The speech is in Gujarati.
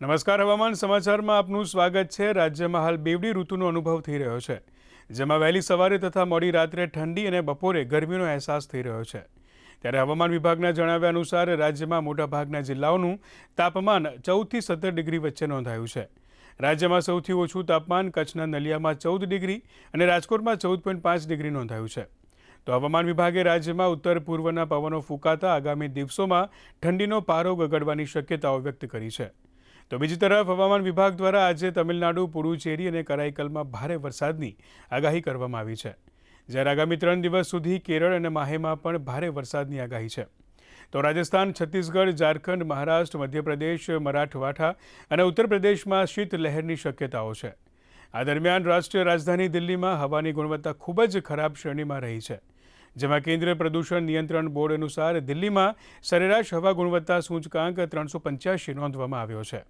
નમસ્કાર, હવામાન સમાચારમાં આપનું સ્વાગત છે। રાજ્યમાં હાલ બેવડી ઋતુનો અનુભવ થઈ રહ્યો છે, જેમાં વહેલી સવારે તથા મોડી રાત્રે ઠંડી અને બપોરે ગરમીનો અહેસાસ થઈ રહ્યો છે। ત્યારે હવામાન વિભાગના જણાવ્યા અનુસાર રાજ્યમાં મોટાભાગના જિલ્લાઓનું તાપમાન 14થી 17 ડિગ્રી વચ્ચે નોંધાયું છે। રાજ્યમાં સૌથી ઓછું તાપમાન કચ્છના નલિયામાં 14 ડિગ્રી અને રાજકોટમાં 14.5 ડિગ્રી નોંધાયું છે। તો હવામાન વિભાગે રાજ્યમાં ઉત્તર પૂર્વના પવનો ફૂંકાતા આગામી દિવસોમાં ઠંડીનો પારો ગગડવાની શક્યતાઓ વ્યક્ત કરી છે। તો બીજી તરફ હવામાન વિભાગ દ્વારા આજે તમિલનાડુ, પુડુચેરી અને કરાઈકલમાં ભારે વરસાદની આગાહી કરવામાં આવી છે, જ્યારે આગામી 3 દિવસ સુધી કેરળ અને માહેમાં પણ ભારે વરસાદની આગાહી છે। તો રાજસ્થાન, છત્તીસગઢ, ઝારખંડ, મહારાષ્ટ્ર, મધ્યપ્રદેશ, મરાઠવાડા અને ઉત્તર પ્રદેશમાં શીત લહેરની શક્યતાઓ છે। આ દરમિયાન રાષ્ટ્રીય રાજધાની દિલ્હીમાં હવાની ગુણવત્તા ખૂબ જ ખરાબ શ્રેણીમાં રહી છે, જેમાં કેન્દ્રીય પ્રદૂષણ નિયંત્રણ બોર્ડ અનુસાર દિલ્હીમાં સરેરાશ હવા ગુણવત્તા સૂચકાંક 385 નોંધવામાં આવ્યો છે।